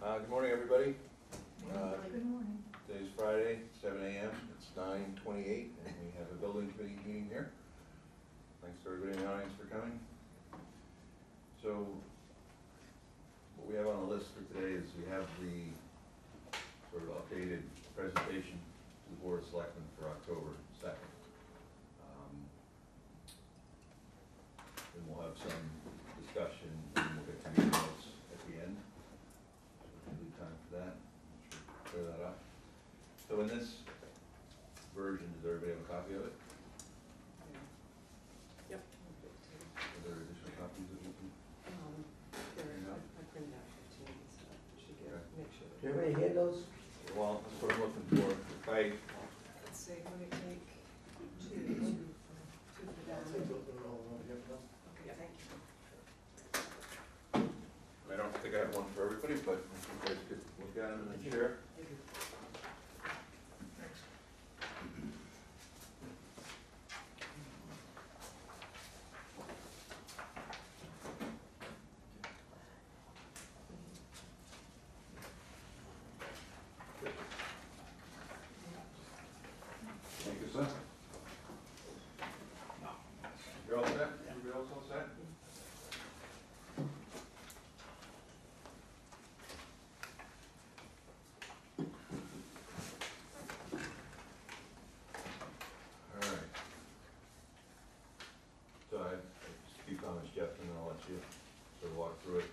Good morning, everybody. Good morning. Today's Friday, 7 a.m. It's 9:28, and we have a building committee meeting here. Thanks to everybody in the audience for coming. So, what we have on the list for today is we have the sort of updated presentation to the Board of Selectmen for October 2nd. Then we'll have some discussion, and we'll get to meeting notes at the end. So we'll leave time for that. Clear that up. So in this version, does everybody have a copy of it? Yep. Are there additional copies that we can? I printed out 15, so you should get, Okay. make sure. Do you have any handles? Well, that's what I'm looking for. If I, Let's see, let me take two for that. Okay, thank you. I don't think I have one for everybody, but if you guys could look at them and then share. Thank you, sir. You're all set? Everybody else all set? All right. So I have just a few comments, Jeff, and then I'll let you sort of walk through it.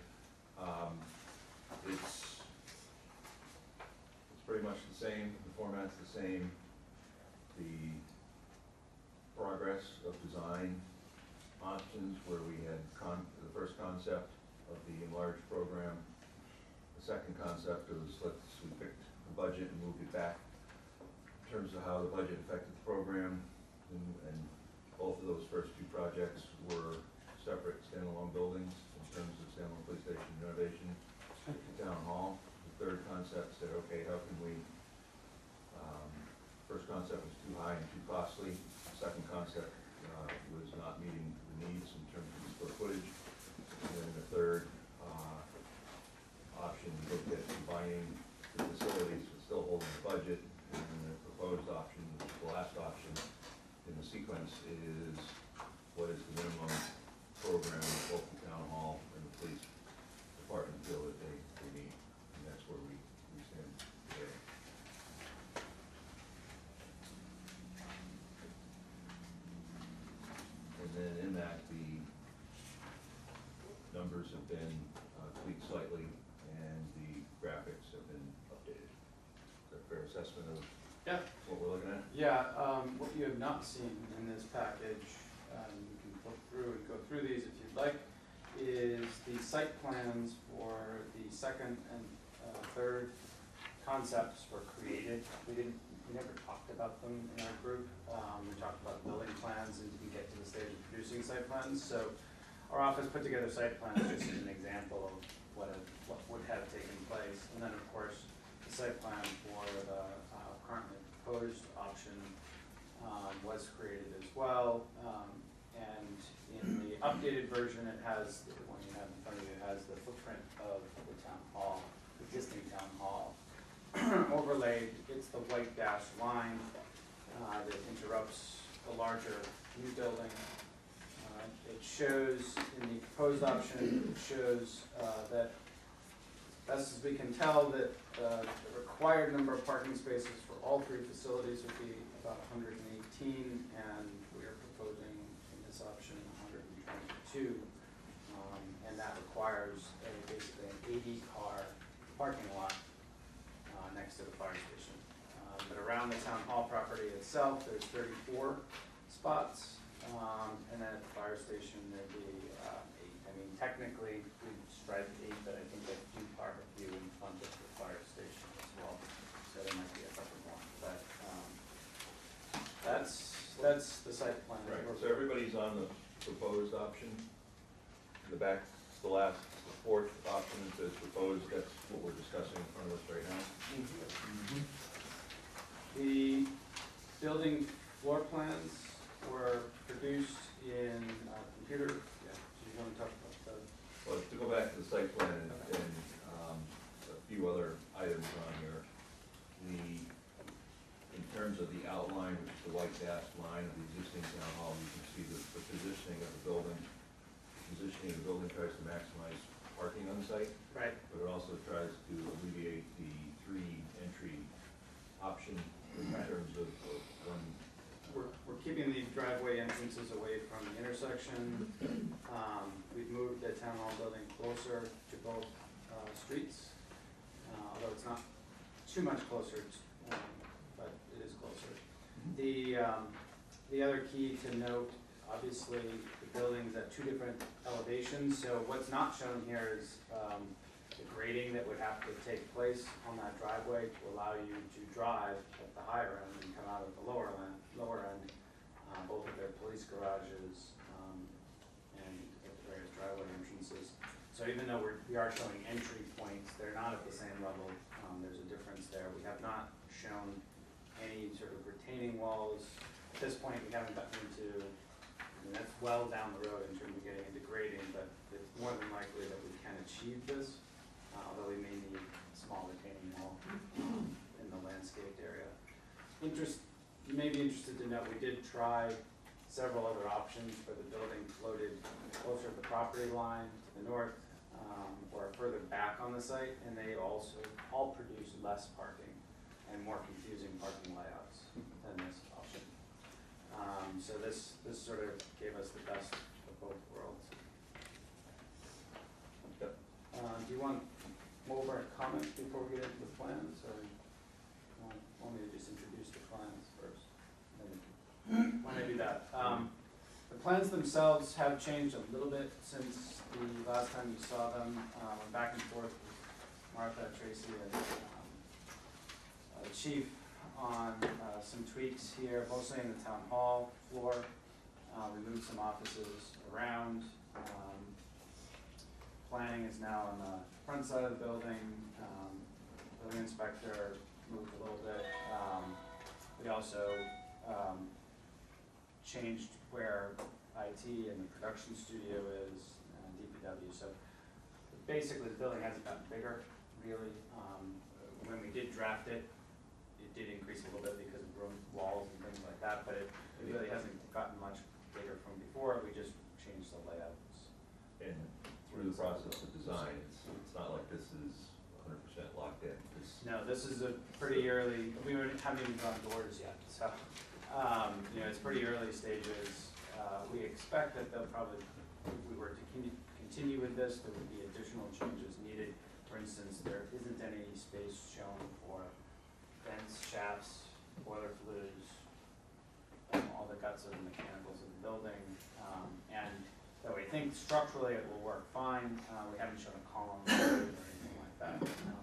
It's pretty much the same, the format's the same. The progress of design options where we had the first concept of the enlarged program. The second concept was we picked the budget and moved it back in terms of how the budget affected the program. And both of those first two projects were separate standalone buildings in terms of standalone police station renovation, town hall. The third concept said, okay, how can we, first concept was too high and too costly. The second concept was not meeting the needs in terms of the square footage. And then the third option looked at combining the facilities but still holding the budget. And then the proposed option, which is the last option in the sequence, is what is the minimum program that both the town hall and the police department feel that they need. And that's where we stand today. And then in that, the numbers have been tweaked slightly and the graphics have been updated. Is that a fair assessment of Yeah. what we're looking at? Yeah, what you have not seen in this package, you can look through and go through these if you'd like, is the site plans for the second and third concepts were created. We never talked about them in our group. We talked about building plans and didn't get to the stage of producing site plans. So our office put together site plans just as an example of what would have taken place. And then of course, the site plan for the currently proposed option was created as well. And in the updated version, it has, the one you have in front of you, has the footprint of the town hall, existing town hall overlaid. It's the white dashed line that interrupts the larger new building. It shows, in the proposed option, it shows that, best as we can tell, that the required number of parking spaces for all three facilities would be about 118, and we are proposing in this option 122. And that requires basically an 80-car parking lot next to the fire station. But around the town hall property itself, there's 34 spots. And then at the fire station, there'd be 8. I mean, technically, we've striped 8, but I think they do park a few in front of the fire station as well. So there might be a couple more. But that's the site plan. Right, so everybody's on the proposed option. In the back, the last, the fourth option that says proposed, that's what we're discussing in front of us right now. The building floor plans were produced in computer. Yeah, do you want to talk about the? Well, to go back to the site plan, and few other items on here. In terms of the outline, which is the white dashed line of the existing town hall, you can see the positioning of the building. The positioning of the building tries to maximize parking on site, Right. but it also tries to alleviate the three entry option in Right. terms of one. We're keeping the driveway entrances away from the intersection. We've moved the town hall building closer to both streets, although it's not too much closer, but it is closer. The other key to note, obviously, the building's at two different elevations, so what's not shown here is the grading that would have to take place on that driveway to allow you to drive at the higher end and come out of the lower end, both of their police garages and at the various driveway entrances. So even though we are showing entry points, they're not at the same level. There's a difference there. We have not shown any sort of retaining walls. At this point, we haven't gotten into, that's well down the road in terms of getting into grading, but it's more than likely that we can achieve this, although we may need a small retaining wall in the landscaped area. You may be interested to know, we did try several other options for the building floated closer to the property line to the north, or further back on the site, and they also all produce less parking and more confusing parking layouts than this option. So this sort of gave us the best of both worlds. Yep. Do you want more comments before we get into the plans, or want me to just introduce the plans first? Why don't I do that? The plans themselves have changed a little bit since the last time you saw them. Went back and forth with Martha, Tracy, and the chief on some tweaks here, mostly in the town hall floor. We moved some offices around. Planning is now on the front side of the building. Building inspector moved a little bit. We also changed where IT and the production studio is, and DPW. So basically, the building hasn't gotten bigger, really. When we did draft it, it did increase a little bit because of room walls and things like that, but it really hasn't gotten much bigger from before. We just changed the layouts. And through the process of design, it's not like this is 100% locked in. No, this is a pretty early, we haven't even drawn doors yet, so, it's pretty early stages. We expect that they'll probably, if we were to continue with this, there would be additional changes needed. For instance, there isn't any space shown for vents, shafts, boiler flues, all the guts of the mechanicals of the building. And though we think structurally it will work fine, we haven't shown a column or anything like that,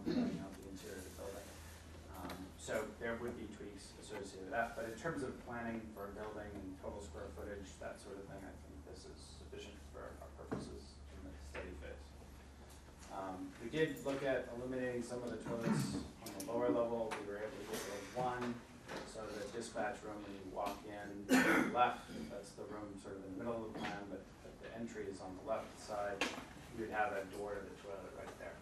filling out the interior of the building. So there would be tweaks associated with that, but in terms of planning for a building and total square footage, that sort of thing, I think this is sufficient for our purposes in the steady phase. We did look at eliminating some of the toilets on the lower level. We were able to get rid of one, so the dispatch room, when you walk in to the left, that's the room sort of in the middle of the plan, but the entry is on the left side. You would have a door to the toilet right there.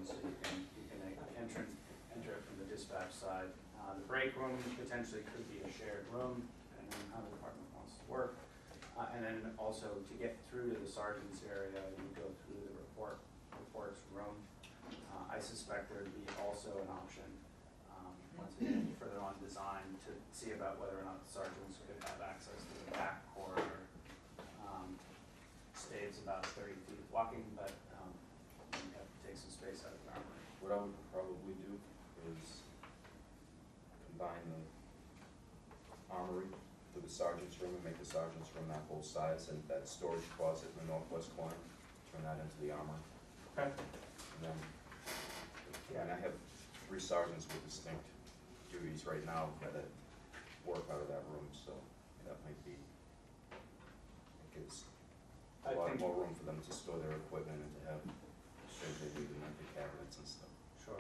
So you can enter it from the dispatch side. The break room potentially could be a shared room, depending on how the department wants to work. And then also to get through to the sergeant's area, you go through the reports room. I suspect there would be also an option, once we get further on design, to see about whether or not the sergeants could have access to the back corridor. Staves about 30 feet of walking, but you have to take some space out of the armory. What I would probably do is combine the armory with the sergeant's room and make the sergeant's room on both sides, and that storage closet in the northwest corner, turn that into the armory. Okay. And then, and I have 3 sergeants with distinct duties right now that work out of that room, so that might be, it gives a lot more room for them to store their equipment and to have things they need, like the cabinets and stuff. Sure.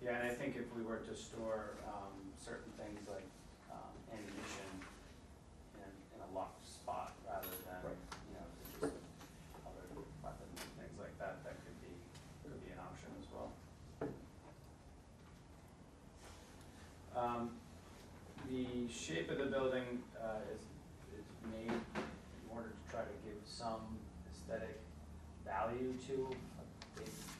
Yeah, and I think if we were to store certain things like ammunition in a locked spot rather than, Right. Just other weapons and things like that, that could be an option as well. The shape of the building is made in order to try to give some aesthetic value to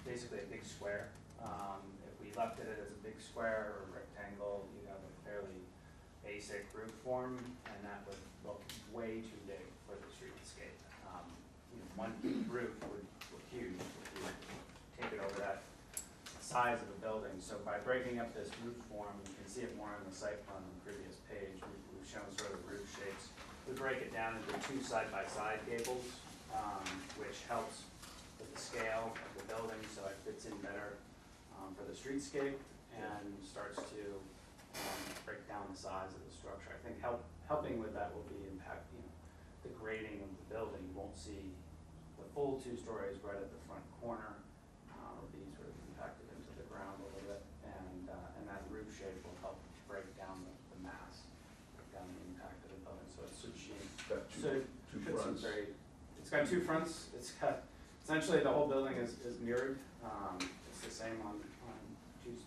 basically a big square. If we left it as a big square or rectangle, you'd have a fairly basic roof form, and that would look way too big for the streetscape. One roof would look huge if you take it over that size of a building. So by breaking up this roof form, you can see it more on the site plan on the previous page. We've shown sort of roof shapes. We break it down into 2 side-by-side gables, which helps with the scale of the building, so it fits in better for the streetscape and starts to break down the size of the structure. I think helping with that will be the grading of the building. You won't see the full 2 stories right at the front corner. It'll be sort of impacted into the ground a little bit, and that roof shape will help break down the mass, break down the impact of the building. So it should Got two fronts. It's got 2 fronts. It's got essentially the whole building is mirrored. It's the same on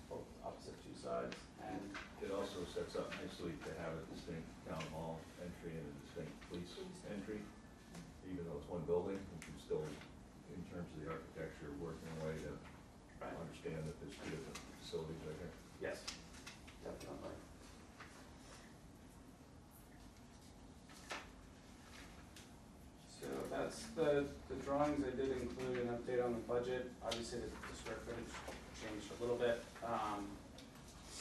both opposite 2 sides, and It also sets up nicely to have a distinct town hall entry and a distinct police entry. Even though it's one building, we can still, in terms of the architecture, work in a way to understand that there's 2 different facilities right here. yes, definitely. So that's the drawings. I did include an update on the budget. Obviously, the square footage changed a little bit.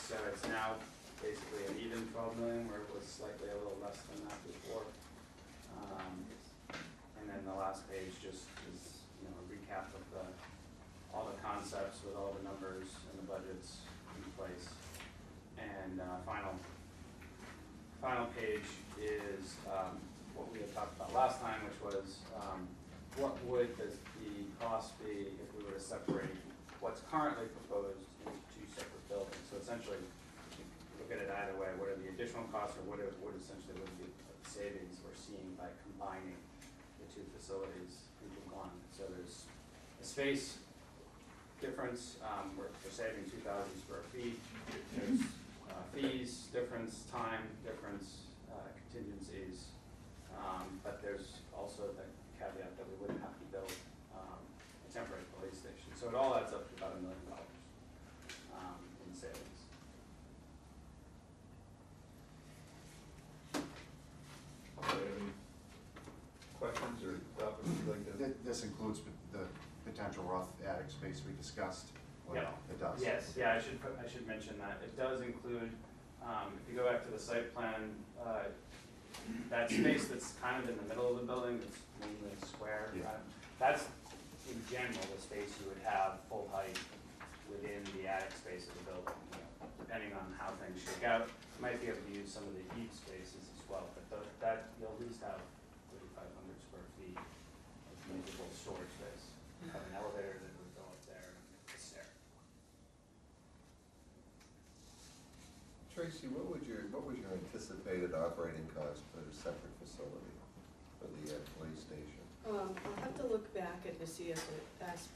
So it's now basically an even 12 million, where it was slightly a little less than that before. And then the last page just is, a recap of all the concepts with all the numbers and the budgets in place. And final page is what we had talked about last time, which was what would the cost be if we were to separate what's currently proposed into 2 separate buildings. So essentially, you can look at it either way. What are the additional costs, or what essentially would be the savings we're seeing by combining the 2 facilities into one? So there's a space difference. We're saving 2,000 square feet. There's fees difference, time difference, contingencies. But there's also the caveat that we wouldn't have to build a temporary police station. So it all adds up to about $1 million in savings. Any questions or topics you'd like to? This includes the potential rough attic space we discussed? Well, Yeah. it does. Yes, yeah, I should mention that. It does include, if you go back to the site plan, that space that's kind of in the middle of the building, that's mainly square. Yeah. That's, in general, the space you would have full height within the attic space of the building. Depending on how things shake out, you might be able to use some of the eave spaces as well, but that, you'll at least have 3,500 square feet of usable storage space. Have an elevator that would go up there and a stair. Tracy, what was your anticipated operating cost for the separate facility for the police station? I'll have to look back at the CS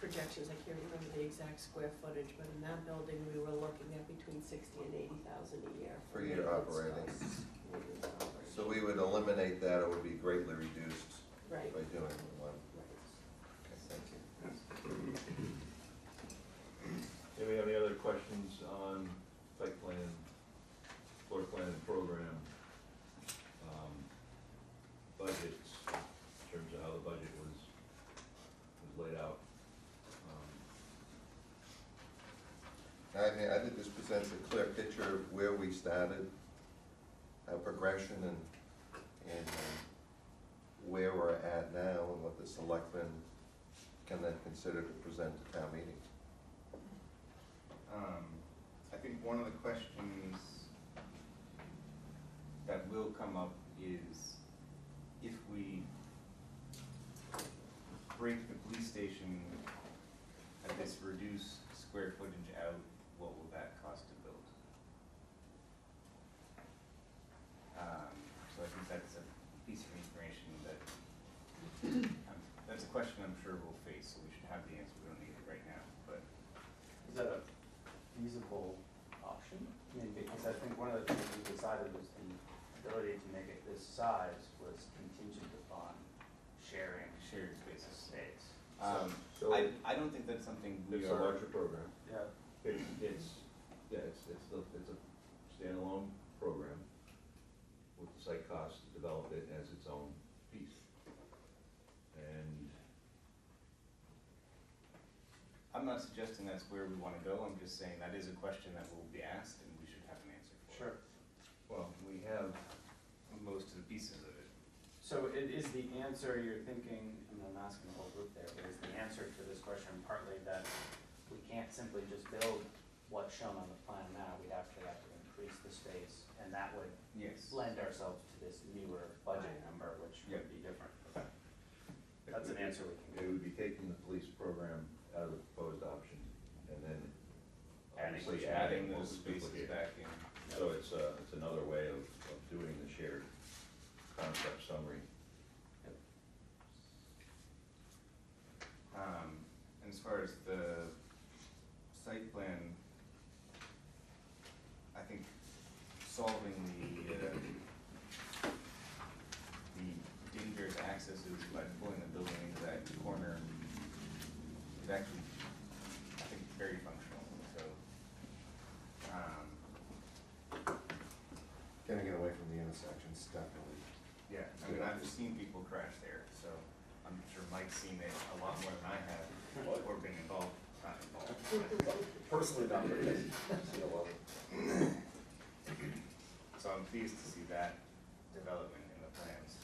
projections. I can't remember the exact square footage, but in that building, we were looking at between 60 and 80,000 a year. For your maintenance operating. costs. So we would eliminate that, it would be greatly reduced Right. by doing one. Right. Okay, thank you. Do we have any other questions on site plan, floor plan and program, budgets, in terms of how the budget was laid out? I think this presents a clear picture of where we started, our progression, and where we're at now, and what the selectmen can then consider to present to town meeting. I think one of the questions that will come up is if we break the police station at this reduced square footage out, what will that cost to build? So I think that's a piece of information that, that's a question I'm sure we'll face, so we should have the answer. We don't need it right now, but. Is that a feasible option? I mean, because I think one of the things we decided was the ability to make it this size was contingent upon sharing Shared spaces. space. So I don't think that's something we it's a are, larger program. Yeah. It's a standalone program with the site cost to develop it as its own piece. And I'm not suggesting that's where we wanna go, I'm just saying that is a question that will be asked and we should have an answer for. Sure. well, we have, Most of the pieces of it. So it is the answer you're thinking, and I'm asking the whole group there, but is the answer to this question partly that we can't simply just build what's shown on the plan now, we'd actually have to increase the space, and that would Yes. lend ourselves to this newer budget Right. number, which Yeah. would be different. That's an answer we can it would be taking the police program out of the proposed option and then obviously Adding what those was spaces duplicated. back in. So it's another way of doing the shared concept summary. And as far as the site plan, I think solving the dangerous accesses by pulling the building into that corner is actually, I think, very functional, so, Getting it away from the intersections, definitely. yeah, I mean, I've seen people crash there, so I'm sure Mike's seen it a lot more than I have, or been involved, not involved. Personally, not really. See a lot of- So I'm pleased to see that development in the plans.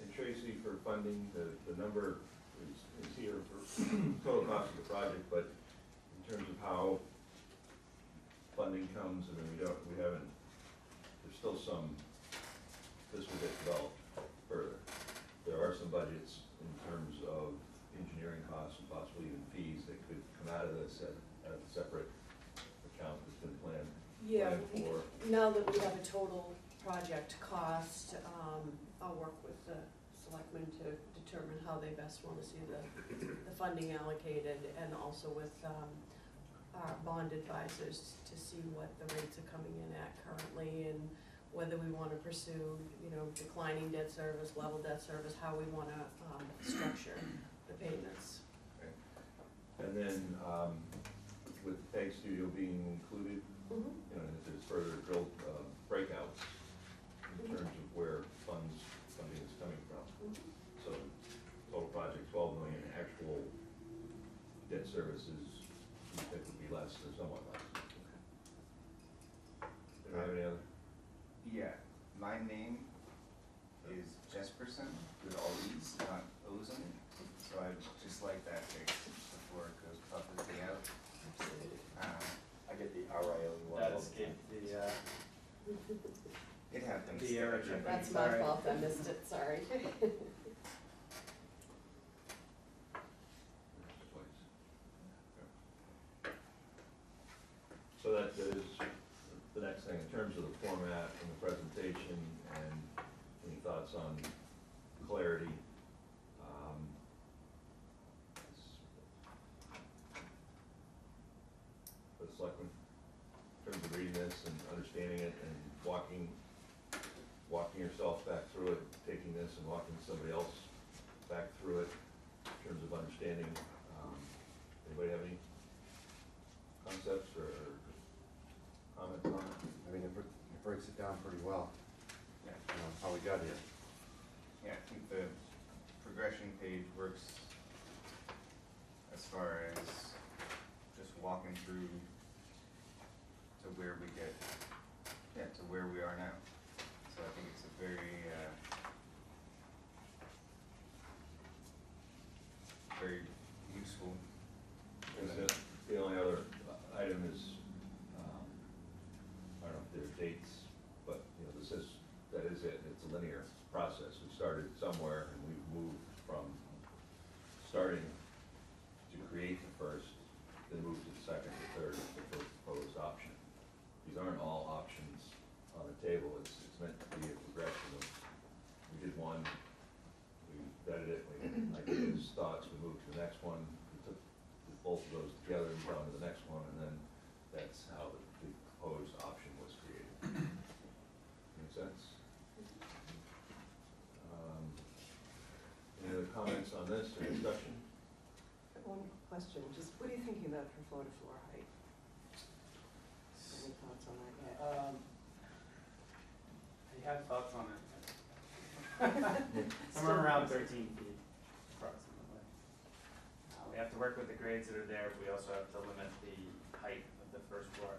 And Tracy, for funding, the number is here for total cost of the project, but in terms of how funding comes, I mean, we haven't, there's still some, this will get developed further. There are some budgets in terms of engineering costs and possibly even fees that could come out of this at a separate account that's been planned for. Now that we have a total project cost, I'll work with the selectmen to determine how they best wanna see the funding allocated, and also with, our bond advisors to see what the rates are coming in at currently, and whether we wanna pursue, declining debt service, level debt service, how we wanna, structure the payments. And then, with the Peg Studio being included, if there's further drill, breakouts in terms of where funding is coming from. So, total project 12 million, actual debt services, you think would be less or somewhat less. Do you have any other? Yeah, my name is Jesperson with all E's, not O's in it, so I just like that fixed before it goes publicly out. I get the RIO one. That escaped the, It happens. The error check. That's my my fault, fault, I missed it, sorry. So that is the next thing, in terms of the format and the presentation, and any thoughts on clarity? For the selectmen, in terms of reading this and understanding it and walking yourself back through it, taking this and walking somebody else back through it, in terms of understanding, anybody have any concepts or comments on it? I mean, it breaks it down pretty well, Yeah. how we got here. Yeah, I think the progression page works as far as just walking through to where we get, to where we are now. So I think it's a very, very useful. The only other item is, I don't know if there are dates, but, that is it, it's a linear process. We started somewhere and we've moved from starting to create the first, then move to the second, the third, the first proposed option. These aren't all options on the table, it's meant to be a progression of, we did one, we vetted it, we had ideas, thoughts, we moved to the next one, we both of those together and go on to the next one, and then that's how the proposed option was created. Make sense? Any other comments on this or discussion? One question, just what are you thinking about for floor-to-floor height? Any thoughts on that yet? I have thoughts on it. Somewhere around 13 feet approximately. We have to work with the grades that are there, but we also have to limit the height of the first floor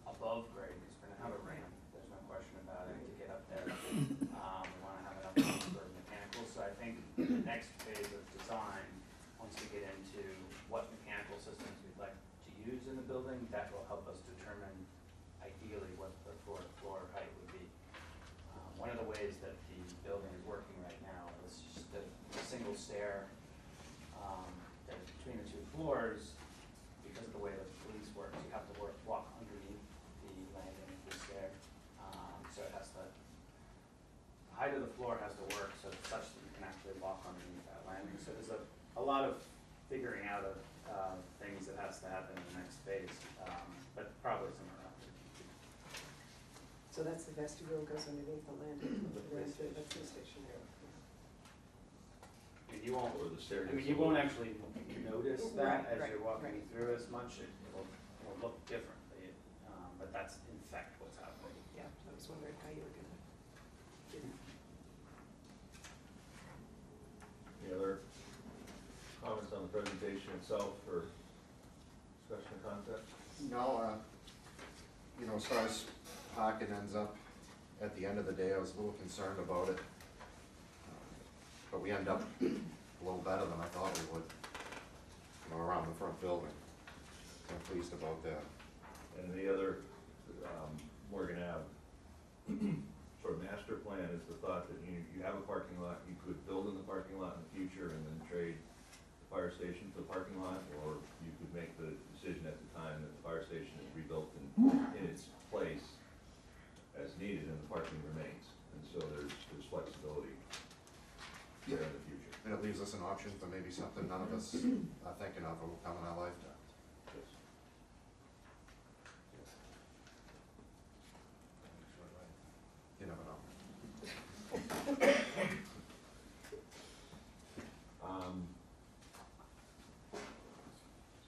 above grade, because we're gonna have a ramp, there's no question about it, to get up there. We wanna have enough room for mechanical, so I think the next phase of design, once we get into what mechanical systems we'd like to use in the building, that will help us determine ideally what the floor height would be. One of the ways that the building is working right now is just the single stair that's between the two floors. Because of the way the police works, you have to walk underneath the landing of the stair. So it has to, the height of the floor has to work so such that you can actually walk underneath that landing. So there's a lot of figuring out of things that has to happen in the next phase, but probably somewhere around 13 feet. So that's the vestibule goes underneath the landing, that's the station area. I mean, you won't, Or the staircase? I mean, you won't actually notice that Right, as you're right, walking right. through as much, it will look differently, but that's in fact what's happening. Yeah, I was wondering how you were gonna do that. Any other comments on the presentation itself or discussion of concept? No, you know, as far as parking ends up, at the end of the day, I was a little concerned about it. But we end up a little better than I thought we would, you know, around the front building. So I'm pleased about that. And the other, Morgan Ave, sort of master plan is the thought that you have a parking lot, you could build in the parking lot in the future and then trade the fire station for the parking lot, or you could make the decision at the time that the fire station is rebuilt in its place as needed and the parking remains. And so there's flexibility there in the future. And it leaves us an option for maybe something none of us are thinking of or will come in our lifetime. Yes. You never know.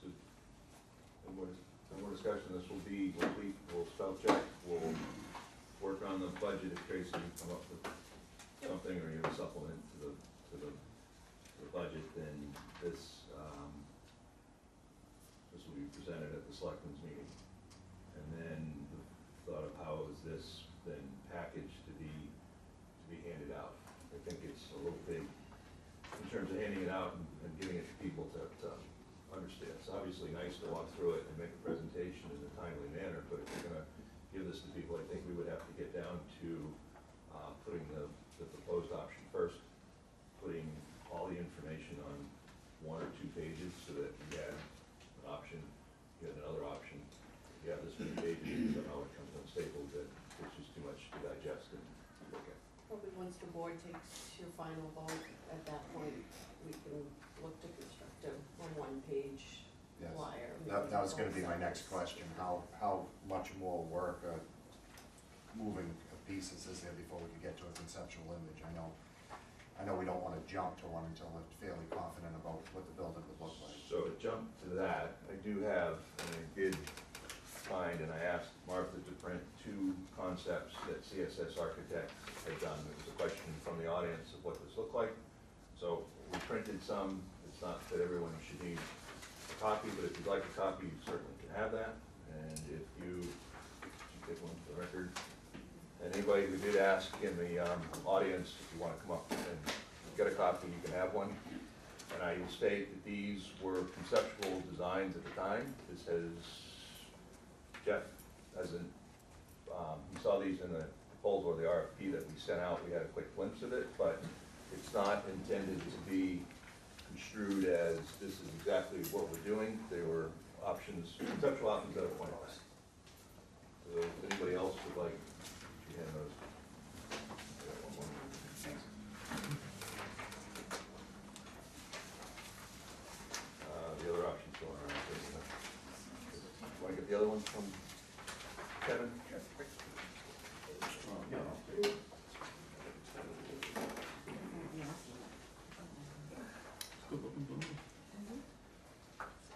So, no more discussion, this will be, we'll spell check, we'll work on the budget if Tracy can come up with something, or you have a supplement to the budget, then this will be presented at the selectmen's meeting. And then the thought of how is this then packaged to be handed out. I think it's a little big in terms of handing it out and giving it to people to understand. It's obviously nice to walk through it and make a presentation in a timely manner, but if you're gonna give this to people, I think we would have to get down to putting the proposed option first, putting all the information on 1 or 2 pages so that you had an option, you had another option. If you have this many pages, somehow it comes unstable, that it's just too much to digest and look at. Probably once the board takes your final vote, at that point, we can look to construct a one-page Yes. flyer. That was gonna be my next question, how much more work, moving of pieces is there before we can get to a conceptual image? I know we don't wanna jump to one until we're fairly confident about what the building would look like. So to jump to that, I do have, and I did find, and I asked Martha to print 2 concepts that CSS Architects had done. There was a question from the audience of what this looked like. So we printed some. It's not that everyone should need a copy, but if you'd like a copy, you certainly can have that. And if you get one for the record. And anybody who did ask in the audience, if you want to come up and get a copy, you can have one. And I will state that these were conceptual designs at the time. This has, Jeff, he saw these in the proposal or the RFP that we sent out. We had a quick glimpse of it, but it's not intended to be construed as this is exactly what we're doing. They were options, conceptual options that are pointed out. So if anybody else would like, you hand those. I got one more. Thanks. The other option's going around. one from Kevin?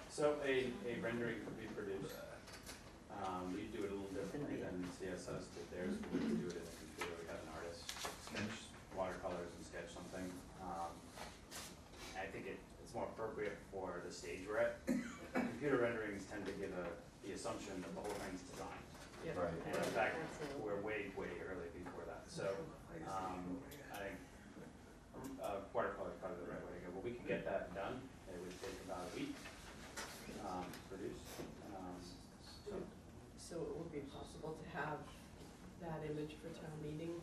So a rendering could be produced. We do it a little differently than CSS did theirs. We do it in the computer. We have an artist sketch watercolors and sketch something. I think it's more appropriate for the stage we're at. Computer renderings tend to give the assumption that the whole thing's designed. Yeah. Right. And in fact, we're way early before that. So, I think watercolor is probably the right way to go. But we could get that done. It would take about a week to produce. So it would be possible to have that image for town meeting?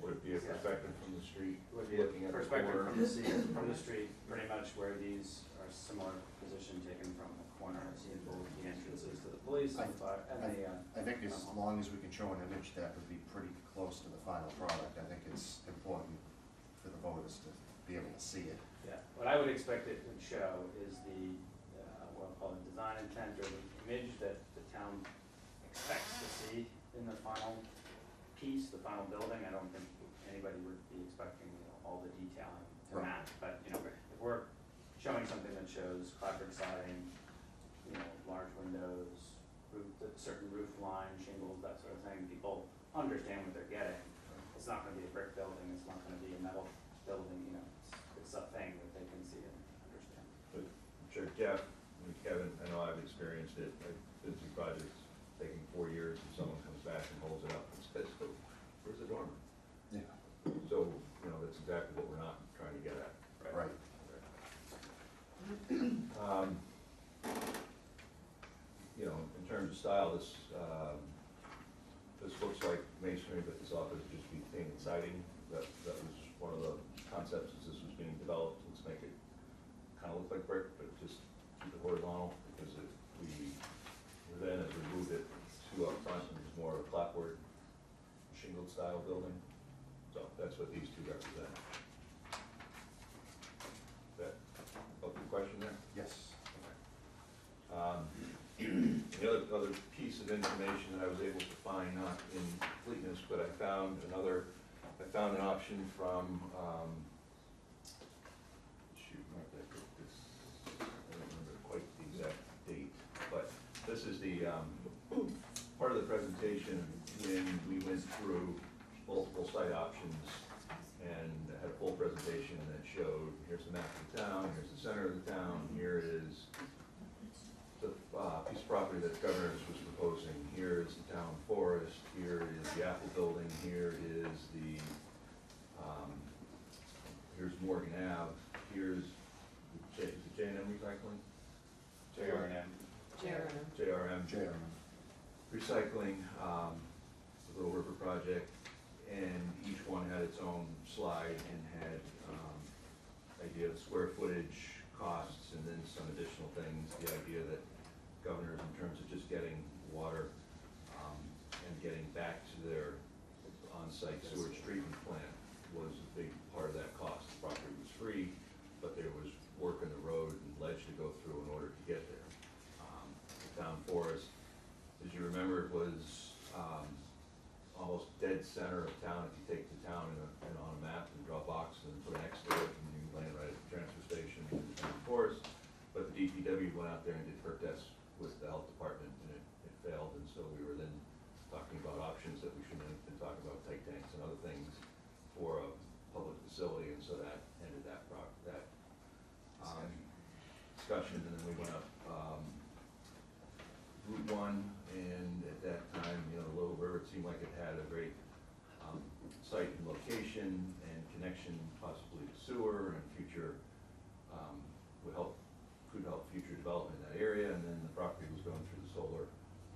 Would it be a perspective from the street, Would be a looking at the perspective corner? from the street, pretty much where these are similar position taken from the corner, seeing both the entrances to the police and the fire, and the, I think as long as we can show an image that would be pretty close to the final product, I think it's important for the voters to be able to see it. yeah. What I would expect it would show is the, what I'll call it design intent or the image that the town expects to see in the final piece, the final building. I don't think anybody would be expecting, all the detailing to Right. match, but, if we're showing something that shows clapboard siding, large windows, certain roof line, shingles, that sort of thing, people understand what they're getting. It's not gonna be a brick building, it's not gonna be a metal building, it's a thing that they can see and understand. But I'm sure Jeff and Kevin, I know I've experienced it, I've been through projects taking 4 years, and someone comes back and holds it up and says, "Oh, where's the dormer?" Yeah. So, that's exactly what we're not trying to get at. Right. In terms of style, this looks like masonry, but this offers just be paint and siding. That was one of the concepts as this was being developed. Let's make it kind of look like brick, but just keep it horizontal, because then as we moved it to up front, it was more of a clapboard shingled style building. So that's what these two represent. That, open question there? Yes. The other piece of information that I was able to find, not in completeness, but I found an option from, where did I put this? I don't remember quite the exact date, but this is the, part of the presentation when we went through multiple site options and had a full presentation that showed, here's the map of the town, here's the center of the town, here is the piece of property that the governor was proposing, here is the town forest, here is the Apple building, here is the, here's Morgan Ave, here's the J&M Recycling? JRNM. JRM. JRM. Recycling, the Little River Project, and each one had its own slide and had idea of square footage, costs, and then some additional things. The idea that governors, in terms of just getting water and getting back to their on-site sewage treatment plant was a big part of that cost. The property was free, but there was work in the road and ledge to go through in order to get there. The town forest, as you remember, it was almost dead center of town. If you take the town on a map and draw a box and put an X to it, and you land right at the transfer station in the town forest. But the DPW went out there and did perk tests with the health department, and it failed. And so we were then talking about options that we shouldn't have been talking about, tight tanks and other things for a public facility. And so that ended that discussion. And then we went up Route 1, and at that time, the Little River, it seemed like it had a great site and location and connection possibly to sewer and future, could help future development in that area. And then the property was going through the solar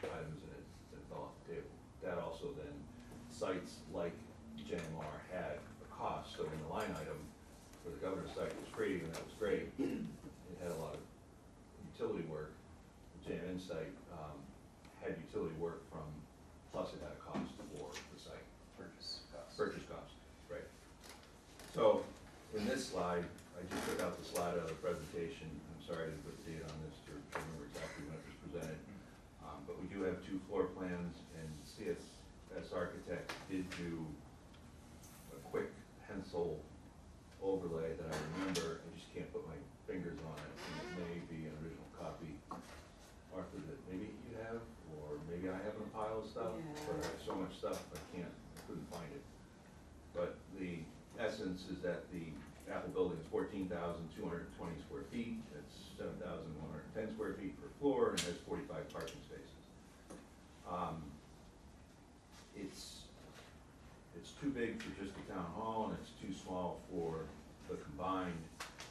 items, and it fell off the table. That also then, sites like JMR had a cost, so in the line item for the governor's site was free, and that was great. It had a lot of utility work. The JMN site had utility work from, plus it had a cost for the site. Purchase cost, right. So, in this slide, I just took out the slide out of the presentation. I'm sorry I didn't put the date on this to remember exactly when it was presented. But we do plans, and CSS Architects did do a quick pencil overlay that I remember, I just can't put my fingers on it, and it may be an original copy, Arthur, that maybe you have, or maybe I have in a pile of stuff, but I have so much stuff, I couldn't find it. But the essence is that the Apple building is 14,220 square feet, it's 7,110 square feet per floor, and has 45 parking spaces. It's too big for just the town hall, and it's too small for the combined,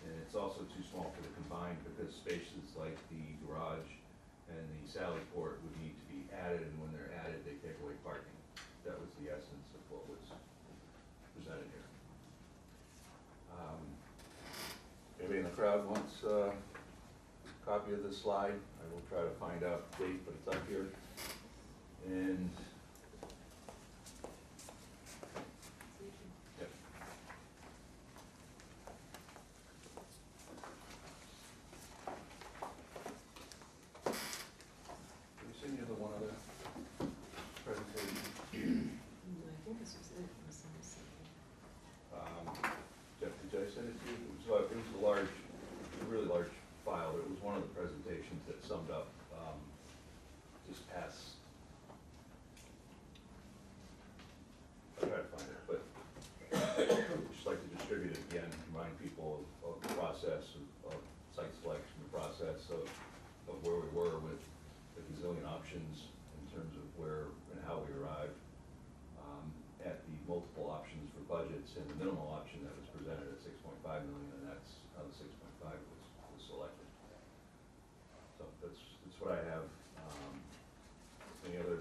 and it's also too small for the combined because spaces like the garage and the sally port would need to be added, and when they're added, they take away parking. That was the essence of what was presented here. Anybody in the crowd wants a copy of this slide? I will try to find out the date, but it's up here. And yep. Have you seen the other one other presentation? I think this was it, was something. Jeff, did I send it to you? It was a large, a really large file, but it was one of the presentations that summed up just past. I'll try to find it, but I'd just like to distribute it again, remind people of the process of site selection, the process of where we were with the gazillion options in terms of where and how we arrived at the multiple options for budgets and the minimal option that was presented at 6.5 million, and that's how the 6.5 was selected. So that's what I have. Any other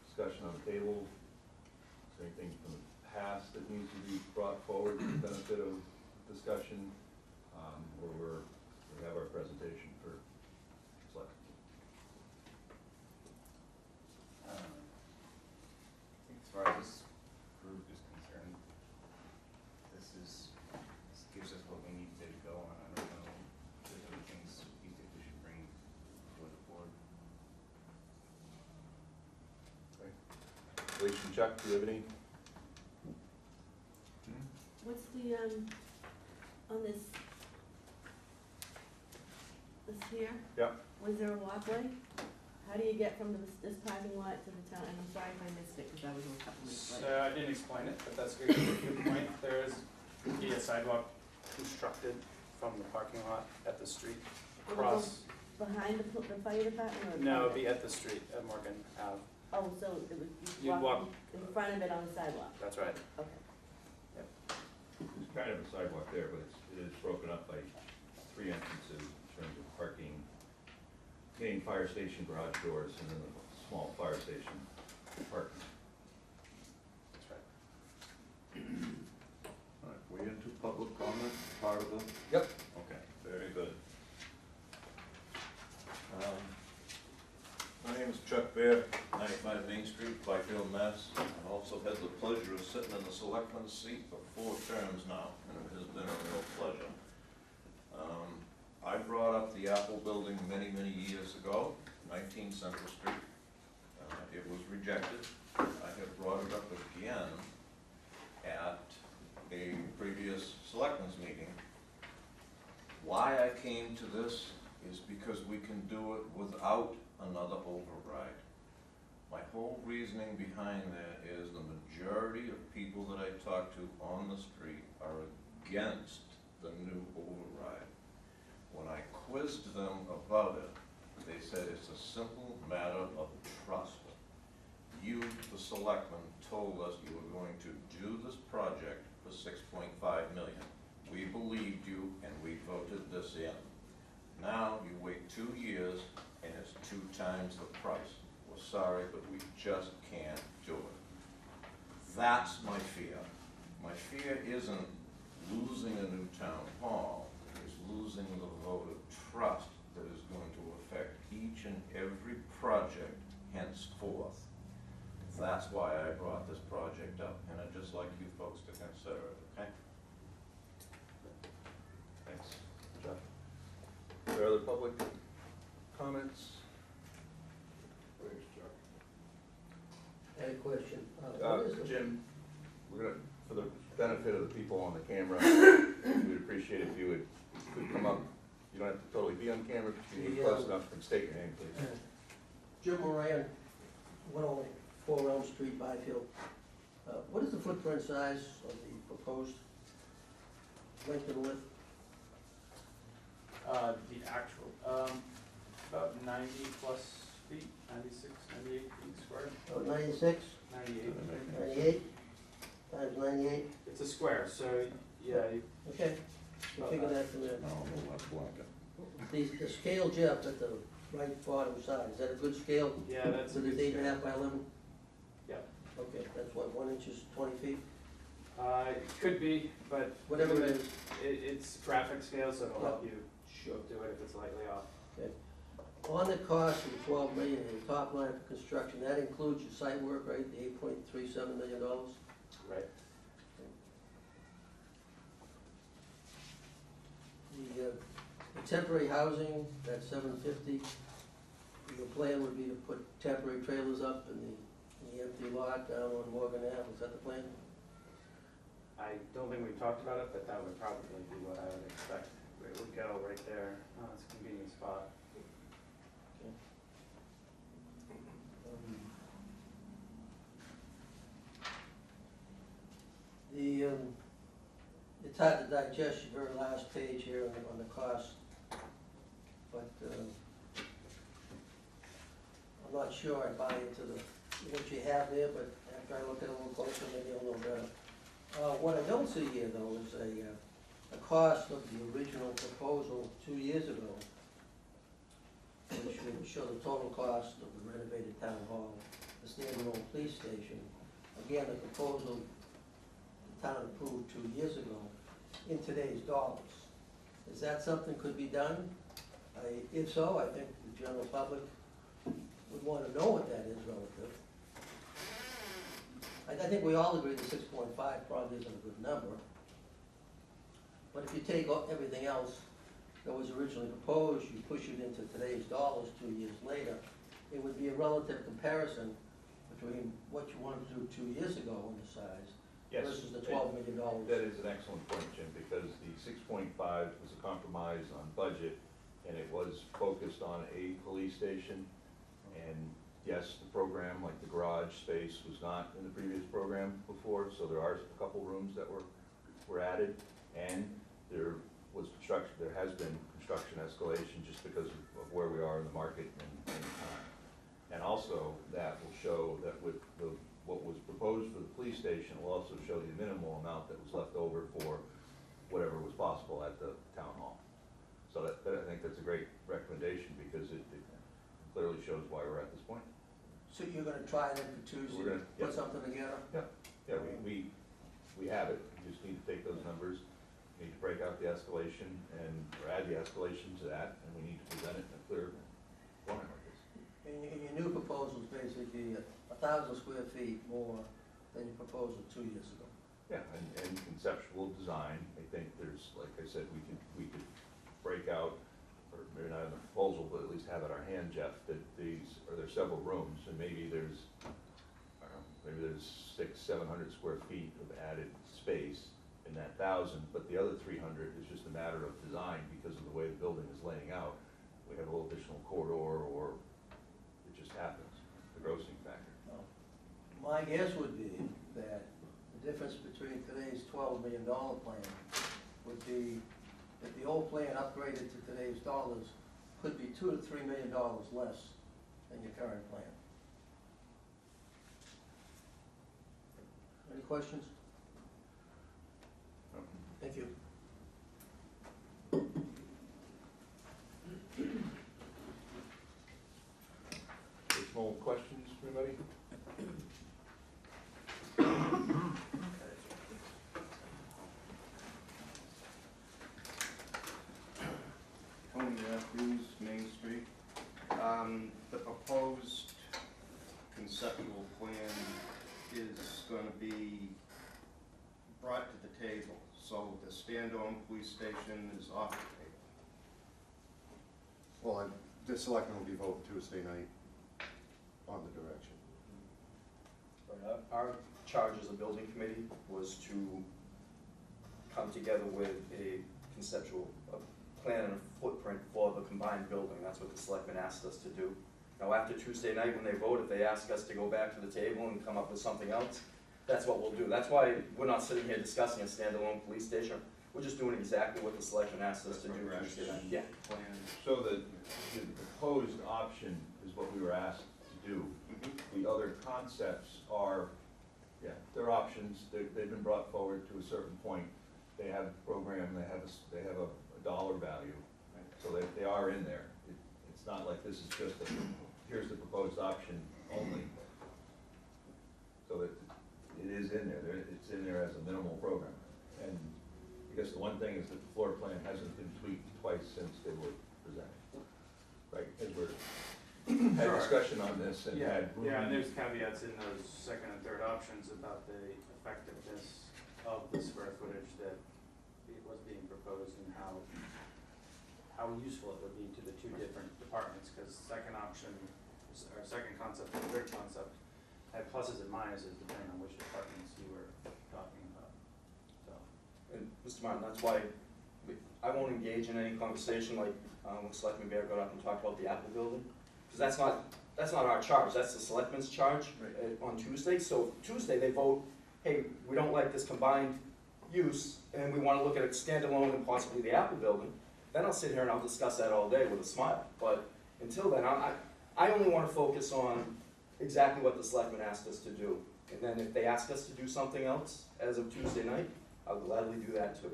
discussion on the table? Is there anything from the past that needs to be brought forward for the benefit of discussion? Or we have our presentation for selection. I think as far as this group is concerned, this gives us what we need to go on. I don't know if there's other things you think we should bring before the board. Okay. Alicia and Chuck, do you have any? What's the, on this here? Yeah. Was there a walkway? How do you get from this parking lot to the town? And I'm sorry if I missed it, because I was a couple minutes late. I didn't explain it, but that's a good point. There is be a sidewalk constructed from the parking lot at the street across. Behind the fire department or? No, it'd be at the street at Morgan Ave. Oh, so it would, You'd you walk- walk in front of it on the sidewalk? That's right. Okay. There's kind of a sidewalk there, but it is broken up by 3 entrances in terms of parking, main fire station garage doors, and then the small fire station parking. That's right. All right, we into public comment, part of the? Yep. Okay, very good. My name is Chuck Bear, 95 Main Street, Byfield, Mass. I've also had the pleasure of sitting in the selectman's seat for 4 terms now, and it has been a real pleasure. I brought up the Apple building many, many years ago, 19 Central Street. It was rejected. I have brought it up again at a previous selectmen's meeting. Why I came to this is because we can do it without another override. My whole reasoning behind that is the majority of people that I talk to on the street are against the new override. When I quizzed them about it, they said it's a simple matter of trust. You, the selectmen, told us you were going to do this project for 6.5 million. We believed you and we voted this in. Now you wait 2 years and it's 2 times the price. We're sorry, but we just can't do it. That's my fear. My fear isn't losing a new town hall, it's losing the vote of trust that is going to affect each and every project henceforth. That's why I brought this project up, and I'd just like you folks to consider it, okay? Thanks, Jeff. Are there other public comments? Very I had a question. What is the- Jim, we're gonna, for the benefit of the people on the camera, we'd appreciate if you would come up. You don't have to totally be on camera, but you can be close enough and state your name, please. Jim Moran, 104 Elm Street, Byfield. What is the footprint size of the proposed length and width? The actual, about 90 plus feet, 96, 98 feet square, Oh, 96, 98. 98, times 98? It's a square, so, yeah, you, Okay, you figure that from there. The scale, Jeff, at the right bottom side, is that a good scale? yeah, that's a So good it's 8.5 scale. by 11? Yeah. Okay, that's what, 1 inch is 20 feet? It could be, but. Whatever it is. It's traffic scale, so it'll help you Sure. do it if it's lightly off. Okay. On the cost of the 12 million in the top line for construction, that includes your site work, right, the $8.37 million? Right. The temporary housing, that's $750. Your plan would be to put temporary trailers up in the empty lot down on Morgan Ave, is that the plan? I don't think we talked about it, but that would probably be what I would expect. It would go right there. It's a convenient spot. It's hard to digest your very last page here on the cost, but I'm not sure I buy into what you have there, but after I look at it a little closer, maybe I'll know better. What I don't see here, though, is a cost of the original proposal 2 years ago, which would show the total cost of the renovated town hall, the standalone police station. Again, the proposal the town approved 2 years ago in today's dollars. Is that something could be done? If so, I think the general public would want to know what that is relative. I think we all agree that 6.5 probably isn't a good number. But if you take everything else that was originally proposed, you push it into today's dollars 2 years later, it would be a relative comparison between what you wanted to do 2 years ago on the size Yes, versus the $12 million. that is an excellent point, Jim, because the 6.5 was a compromise on budget, and it was focused on a police station. And yes, the program, like the garage space, was not in the previous program before, so there are a couple rooms that were added. And there has been construction escalation just because of where we are in the market and time. And also, that will show that with what was proposed for the police station will also show the minimal amount that was left over for whatever was possible at the town hall. So I think that's a great recommendation because it clearly shows why we're at this point. So you're gonna try then for Tuesday, We're gonna- put something together? Yeah, we have it, we just need to take those numbers, we need to break out the escalation or add the escalation to that, and we need to present it in a clear format like this. And your new proposal is basically 1,000 square feet more than your proposal 2 years ago. Yeah, and conceptual design, I think there's, like I said, we could break out, or maybe not in the proposal, but at least have at our hand, Jeff, that there's several rooms, and maybe there's, I don't know, maybe there's 600-700 square feet of added space in that 1,000, but the other 300 is just a matter of design because of the way the building is laying out. We have a little additional corridor, or it just happens, the grossing factor. My guess would be that the difference between today's $12 million plan would be that the old plan upgraded to today's dollars could be $2 to $3 million less than your current plan. Any questions? Thank you. Additional questions, everybody? Tony Matthews, Main Street. The proposed conceptual plan is gonna be brought to the table, so the standalone police station is off the table. Well, the selectmen will be voting Tuesday night on the direction. Our charge as a building committee was to come together with a conceptual, a plan and a footprint for the combined building. That's what the selectmen asked us to do. Now, after Tuesday night, when they vote, if they ask us to go back to the table and come up with something else, that's what we'll do. That's why we're not sitting here discussing a standalone police station. We're just doing exactly what the selectmen asked us to do Tuesday night. Yeah. Plan. So the proposed option is what we were asked to do. The other concepts are, yeah, they're options, they've been brought forward to a certain point. They have a program, they have a dollar value, so they are in there. It's not like this is just here's the proposed option only. So it is in there, it's in there as a minimal program. And I guess the one thing is that the floor plan hasn't been tweaked twice since they were presented. Right, as we're, had Sure. discussion on this and Yeah, had. yeah, and there's caveats in those second and third options about the effectiveness of the square footage that was being proposed and how useful it would be to the two different departments, because second option, or second concept and third concept had pluses and minuses depending on which departments you were talking about, so. And Mr. Martin, that's why I won't engage in any conversation like when Selectman Bear got up and talked about the Apple building. Because that's not our charge, that's the selectmen's charge on Tuesday. So Tuesday they vote, hey, we don't like this combined use and we want to look at it standalone and possibly the Apple building. Then I'll sit here and I'll discuss that all day with a smile. But until then, I only want to focus on exactly what the selectmen asked us to do. And then if they ask us to do something else as of Tuesday night, I'll gladly do that too.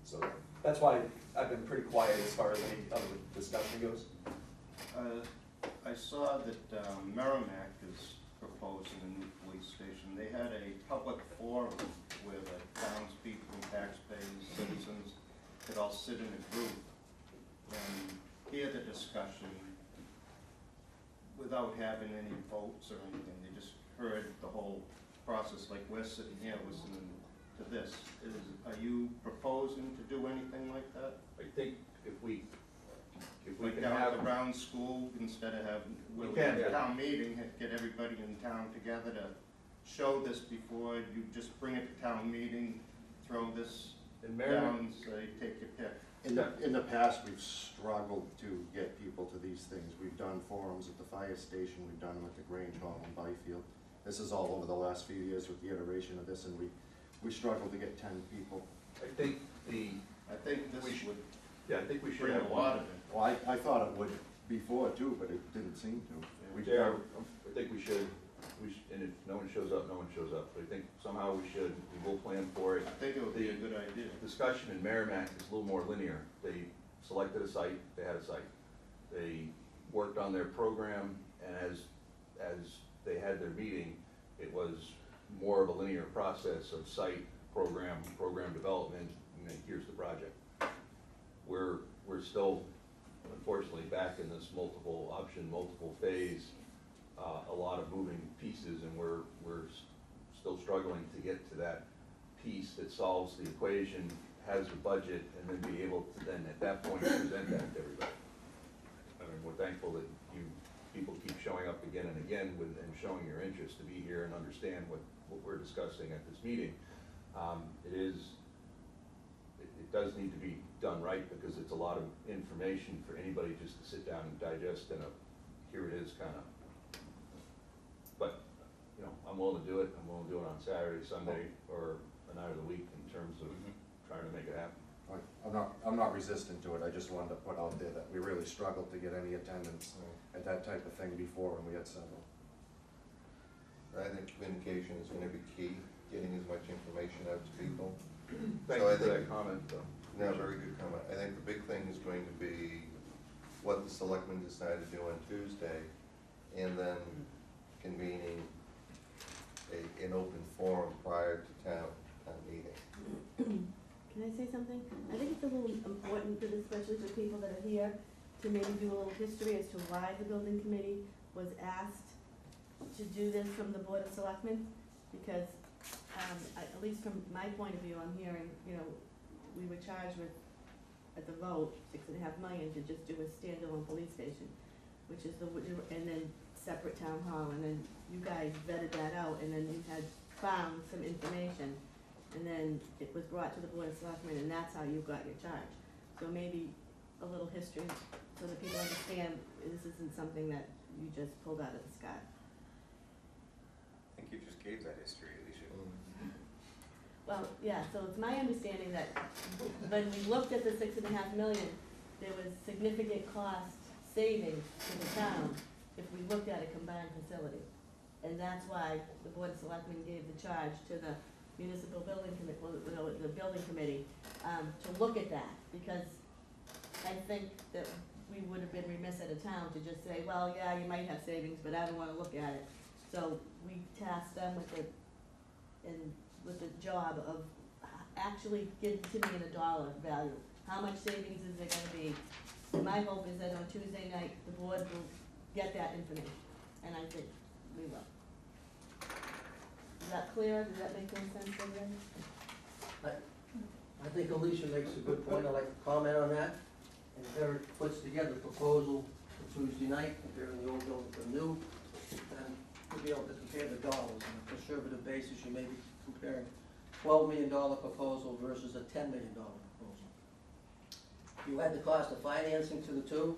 So that's why I've been pretty quiet as far as any other discussion goes. I saw that Merrimack is proposing a new police station. They had a public forum where the townspeople, taxpayers, citizens could all sit in a group and hear the discussion without having any votes or anything. They just heard the whole process, like we're sitting here listening to this. Are you proposing to do anything like that? I think if we Like can down have. at the Brown School, instead of having, We we'll can, have a yeah. town meeting, get everybody in town together to show this before you just bring it to town meeting, throw this In Merrimack, down, say, take your pick. In the past, we've struggled to get people to these things. We've done forums at the fire station, we've done them at the Grange Hall in Byfield. This is all over the last few years with the iteration of this, and we struggled to get 10 people. I think I think this would I think we should bring have a one. lot of it. Well, I thought it would before too, but it didn't seem to. We Yeah, I think we should, and if no one shows up, no one shows up. But I think somehow we should, we will plan for it. I think it would be a good idea. Discussion in Merrimack is a little more linear. They selected a site, they had a site. They worked on their program, and as they had their meeting, it was more of a linear process of site, program development, and then here's the project. We're still, unfortunately, back in this multiple option, multiple phase, a lot of moving pieces, and we're still struggling to get to that piece that solves the equation, has a budget, and then be able to then, at that point, present that to everybody. I mean, we're thankful that people keep showing up again and again and showing your interest to be here and understand what we're discussing at this meeting. It does need to be done right, because it's a lot of information for anybody just to sit down and digest in a, here it is kind of. But, you know, I'm willing to do it. I'm willing to do it on Saturday, Sunday, or a night of the week in terms of trying to make it happen. I'm not resistant to it. I just wanted to put out there that we really struggled to get any attendance at that type of thing before, and we had several. I think communication is gonna be key, getting as much information out to people. Thank So I you for that think- comment, though. No, very good comment. I think the big thing is going to be what the selectmen decide to do on Tuesday, and then convening an open forum prior to town meeting. Can I say something? I think it's a little important, for especially for people that are here, to maybe do a little history as to why the building committee was asked to do this from the Board of Selectmen, because, at least from my point of view, I'm hearing, you know, we were charged with, at the vote, $6.5 million to just do a standalone police station. which is and then separate town hall, and then you guys vetted that out, and then you had found some information, and then it was brought to the Board of Selectmen, and that's how you got your charge. So maybe a little history, so that people understand this isn't something that you just pulled out of the sky. I think you just gave that history, Alicia. Well, yeah, so it's my understanding that when we looked at the 6.5 million, there was significant cost savings to the town if we looked at a combined facility. And that's why the Board of Selectmen gave the charge to the municipal building committee, the building committee, to look at that, because I think that we would have been remiss at a town to just say, well, yeah, you might have savings, but I don't wanna look at it. So we tasked them with the job of actually getting to me in a dollar value. How much savings is there gonna be? And my hope is that on Tuesday night, the board will get that information, and I think we will. Is that clear? Does that make any sense to you? I think Alicia makes a good point, I'd like to comment on that. And if Eric puts together a proposal for Tuesday night, comparing the old building to the new, then we'll be able to compare the dollars. On a conservative basis, you may be comparing $12 million proposal versus a $10 million proposal. If you add the cost of financing to the two,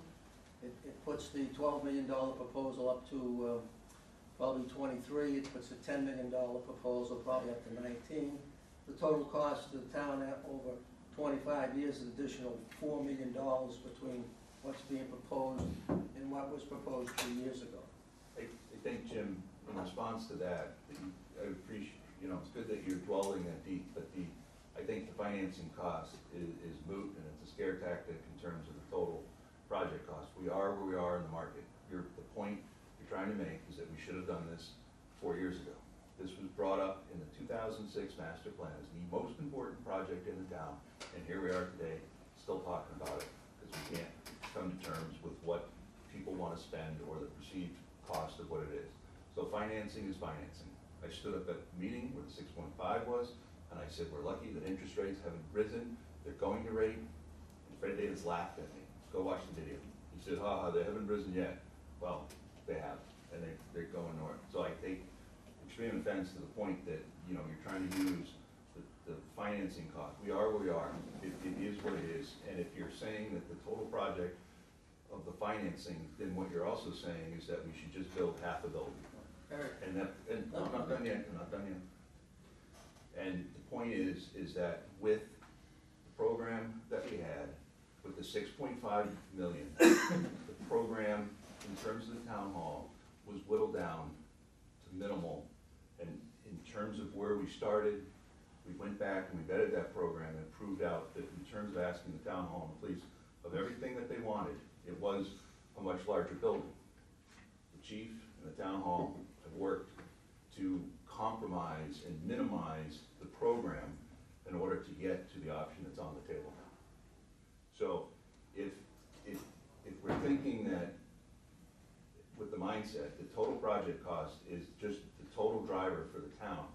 it puts the $12 million proposal up to probably 23, it puts a $10 million proposal probably up to 19. The total cost to the town over 25 years is additional $4 million between what's being proposed and what was proposed 2 years ago. I think, Jim, in response to that, I appreciate, it's good that you're dwelling that deep, but I think the financing cost is moot, and it's a scare tactic in terms of the total project cost. We are where we are in the market. The point you're trying to make is that we should have done this 4 years ago. This was brought up in the 2006 master plan as the most important project in the town, and here we are today, still talking about it, because we can't come to terms with what people want to spend or the perceived cost of what it is. So financing is financing. I stood up at the meeting where the 6.5 was, and I said, we're lucky that interest rates haven't risen, they're going to rate, and Fred Davis laughed at me. Go watch the video. He said, they haven't risen yet. Well, they have, and they're going north. So I take extreme offense to the point that, you're trying to use the financing cost. We are where we are. It is what it is. And if you're saying that the total project of the financing, then what you're also saying is that we should just build half a building. And I'm not done yet, I'm not done yet. And the point is that with the program that we had, with the 6.5 million, the program in terms of the town hall was whittled down to minimal. And in terms of where we started, we went back and we vetted that program and it proved out that in terms of asking the town hall and the police of everything that they wanted, it was a much larger building. The chief and the town hall have worked to compromise and minimize the program in order to get to the option that's on the table now. So if we're thinking that with the mindset, the total project cost is just the total driver for the town,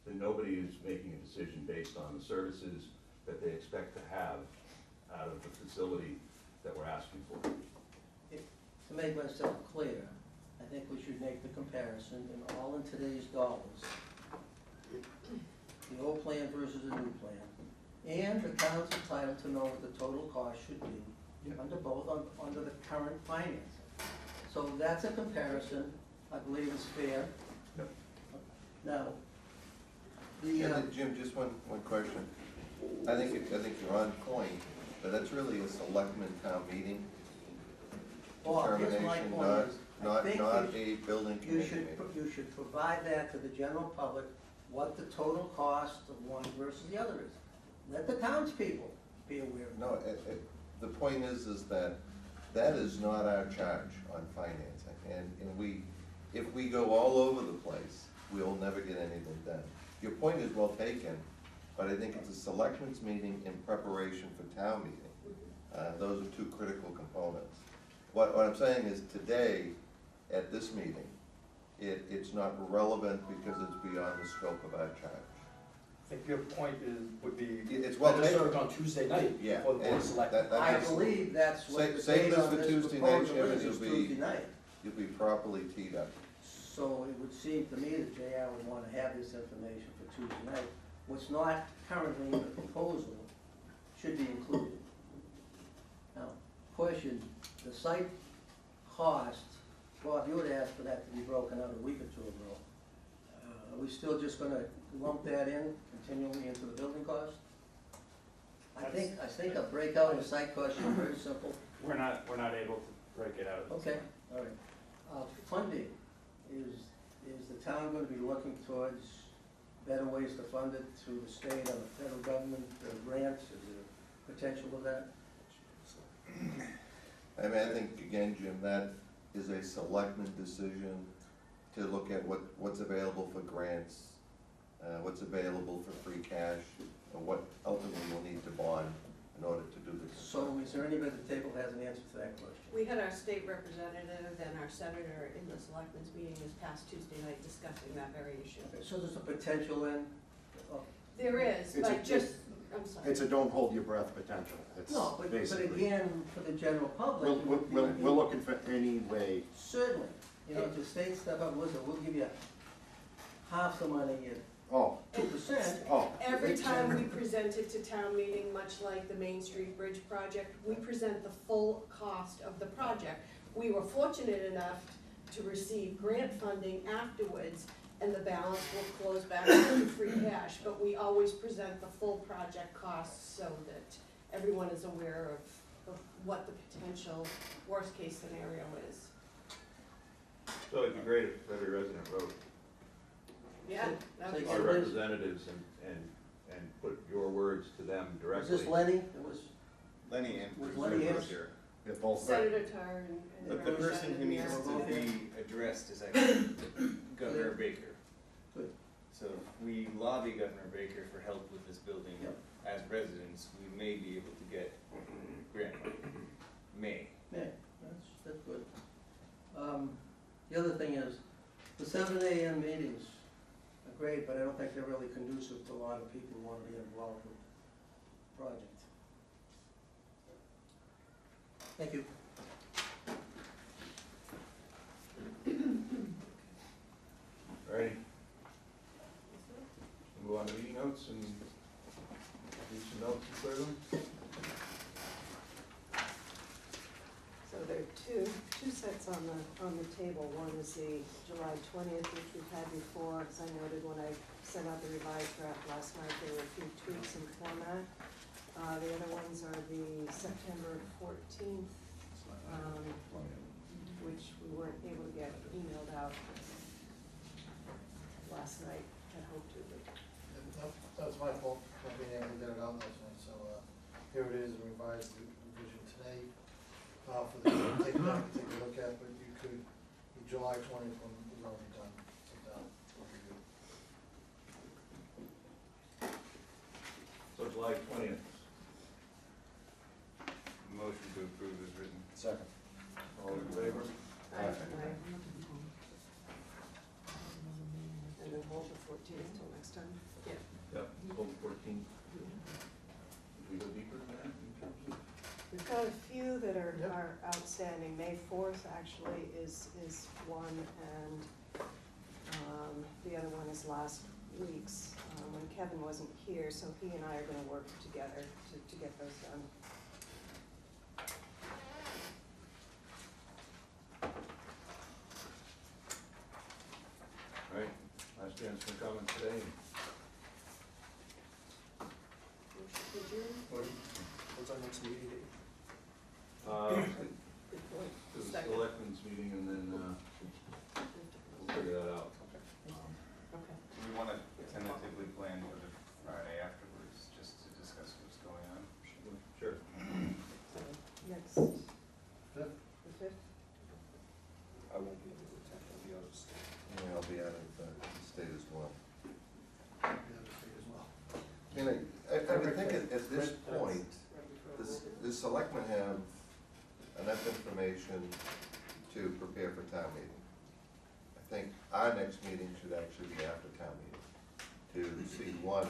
then nobody is making a decision based on the services that they expect to have out of the facility that we're asking for. To make myself clear, I think we should make the comparison in all in today's dollars. The old plan versus the new plan. And the town's entitled to know what the total cost should be under both, under the current financing. So that's a comparison, I believe is fair. Yep. Now, Jim, just one question. I think you're on point, but that's really a selectman town meeting Bob, here's my determination, point is, I not think a building you committee should, meeting. you should provide that to the general public, what the total cost of one versus the other is. Let the townspeople be aware of No, the point is that is not our charge on financing, and if we go all over the place, we'll never get anything done. Your point is well taken, but I think it's a selectmen's meeting in preparation for town meeting. Those are two critical components. What I'm saying is today, at this meeting, it's not relevant because it's beyond the scope of our charge. If your point is, would be It's well better taken. served on Tuesday night Yeah, for the board and of selectmen. that I makes- believe that's what the Same date as on the this Tuesday night, proposal Jim, is it'll be- Tuesday night. You'll be properly teed up. So it would seem to me that JR would wanna have this information for Tuesday night. What's not currently in the proposal should be included. Now, question, the site cost, Bob, you had asked for that to be broken out a week or two ago. Are we still just gonna lump that in continually into the building cost? I think a breakout in site cost is very simple. We're not able to break it out. Okay, all right. Funding, is the town gonna be looking towards better ways to fund it through the state or the federal government, grants? Is there potential of that? I mean, I think, again, Jim, that is a selectman decision to look at what's available for grants, what's available for free cash, and what ultimately we'll need to bond in order to do the So construction. is there anybody at the table that has an answer to that question? We had our state representative and our senator in the selectmen's meeting this past Tuesday night discussing that very issue. So there's a potential then? There is, It's but a- just, I'm sorry. It's a don't hold your breath potential. It's No, but basically- again, for the general public. it would be- We're looking for any way. Certainly, you know, to state step up, listen, we'll give you half the money at Oh, 2%. oh. Every time we present it to town meeting, much like the Main Street Bridge project, we present the full cost of the project. We were fortunate enough to receive grant funding afterwards, and the balance will close back to free cash, but we always present the full project costs so that everyone is aware of what the potential worst-case scenario is. So it'd be great if every resident wrote Yeah, that'd be So our good. Liz? representatives and put your words to them Was directly. this Lenny? It was, Lenny and Was Bruce Lenny are here? both here. They're both. Senator Tar and. But the person who needs Representative to Merrill. be addressed is actually Governor Baker. Good. So if we lobby Governor Baker for help with this building, Yep. as residents, we may be able to get grant money. May. yeah, that's good. The other thing is, the 7 AM meetings are great, but I don't think they're really conducive to a lot of people who want to be involved with the project. Thank you. All right. Move on to meeting notes and do some notes and clear them. So there are two sets on the table. One is the July 20th, which we've had before. As I noted when I sent out the revised draft last night, there were a few tweaks in format. The other ones are the September 14th, which we weren't able to get emailed out last night. I hoped to, but That was my fault, not being able to get it out last night, so, here it is, a revised revision today, for the, take a look at, but you could, the July 20th one was already done, sit down, review. So July 20th. Motion to approve is written. Second. All in favor? and then hold the 14th till next time. Yep, hold 14. Did we go deeper than that in terms of? We've got a few that are, Yep. are outstanding. May 4th actually is one, and the other one is last week's, when Kevin wasn't here, so he and I are gonna work together to get those done. All right, last chance for comments today. Motion to adjourn? What's our next meeting date? Good point. To the Second. selectmen's meeting and then, we'll figure that out. Okay. Do we want to tentatively plan for the Friday afterwards, just to discuss what's going on? Sure. So next, Fifth? the 5th? I won't be able to attend, I'll be out of state. And I'll be out of the state as well. Yeah, the state as well. And I would think at this point, the selectmen have enough information to prepare for town meeting. I think our next meeting should actually be after town meeting, to see, one,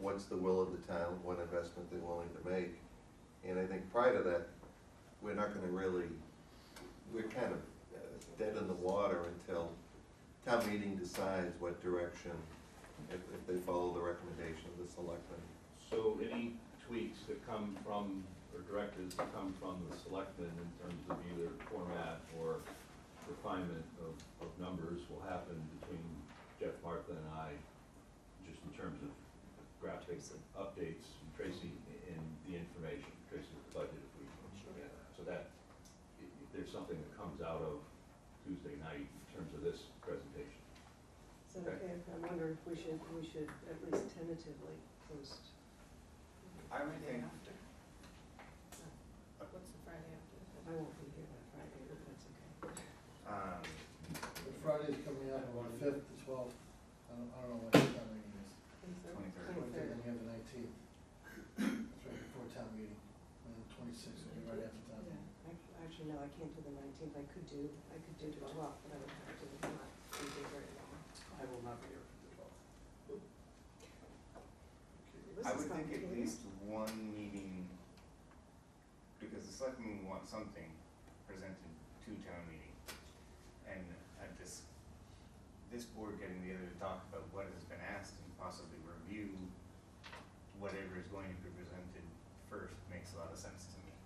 what's the will of the town, what investment they're willing to make. And I think prior to that, we're not gonna really, we're kind of dead in the water until town meeting decides what direction, if they follow the recommendation of the selectmen. So any tweaks that come from, or directives that come from the selectmen in terms of either format or refinement of numbers will happen between Jeff, Martha, and I, just in terms of graphic updates, and Tracy in the information, Tracy with the budget if we, yeah. So that, if there's something that comes out of Tuesday night in terms of this presentation. So, okay, I'm wondering if we should at least tentatively post. I would think, After. What's the Friday after? I won't be here that Friday, but that's okay. The Friday's coming up on the fifth, the twelfth, I don't know what the town meeting is. 23rd. Twenty-third, then you have the nineteenth, it's right before town meeting, and then twenty-sixth will be right after town meeting. Actually, no, I can't do the 19th. I could do the 12th, but I would have to not be here very long. I will not be here for the 12th. This I is would think at complicated. least one meeting, because the selectmen want something presented to town meeting. And at this board getting together to talk about what has been asked and possibly review whatever is going to be presented first makes a lot of sense to me.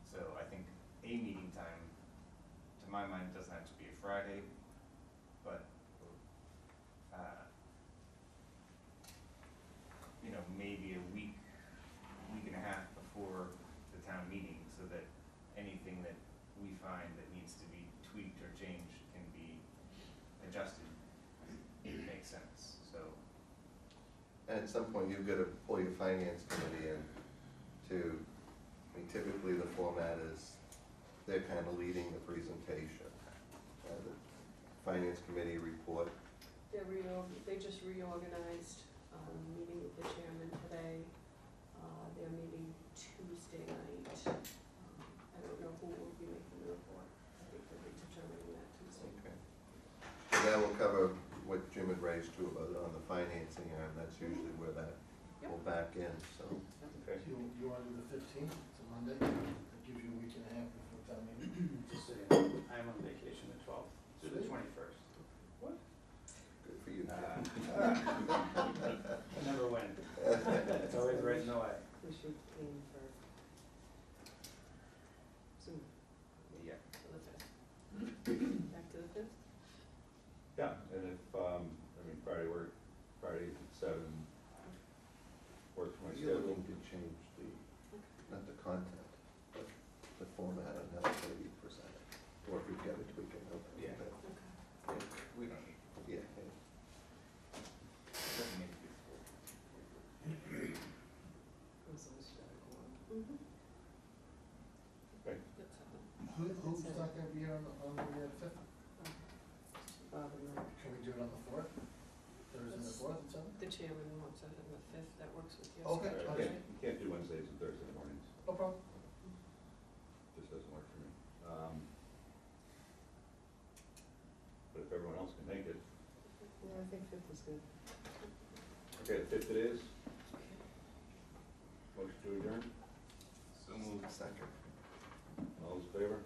So I think a meeting time, to my mind, doesn't have to be a Friday, but, you know, maybe a week and a half before the town meeting, so that anything that we find that needs to be tweaked or changed can be adjusted. It makes sense, so. And at some point, you've got to pull your finance committee in to, I mean, typically the format is, they're kind of leading the presentation. The finance committee report. They just reorganized, meeting with the chairman today. They're meeting Tuesday night. I don't know who will be making the report. I think they'll be determining that Tuesday. Okay. So that will cover what Jim had raised too about on the financing arm, that's usually where that will back in, so. Okay. You want to do the 15th, it's a Monday, that gives you a week and a half before town meeting. Just so you know, I am on vacation the 12th to the 21st. Good for you. I never win. It's always right in the way. We should aim for soon. Yeah. So the 5th. Back to the 5th? Yeah, and if, I mean, Friday's at 7, works for my You're schedule. looking to change the, not the content, but the format and how it's going to be presented. Or if you've got to tweak it, okay. Yeah. Okay. We don't need, Yeah, it doesn't need to be full. As long as you got a quorum. Mm-hmm. Okay. That's all. Who's not gonna be here on the 5th? Bob and Mike. Can we do it on the 4th? Thursday the 4th and 7th? The chairman wants it on the 5th. That works with your Okay. schedule, You right? can't do Wednesdays and Thursday mornings, No problem. just doesn't work for me. But if everyone else can make it, Yeah, I think 5th is good. okay, the 5th it is. Motion to adjourn, So moved. second. all those in favor?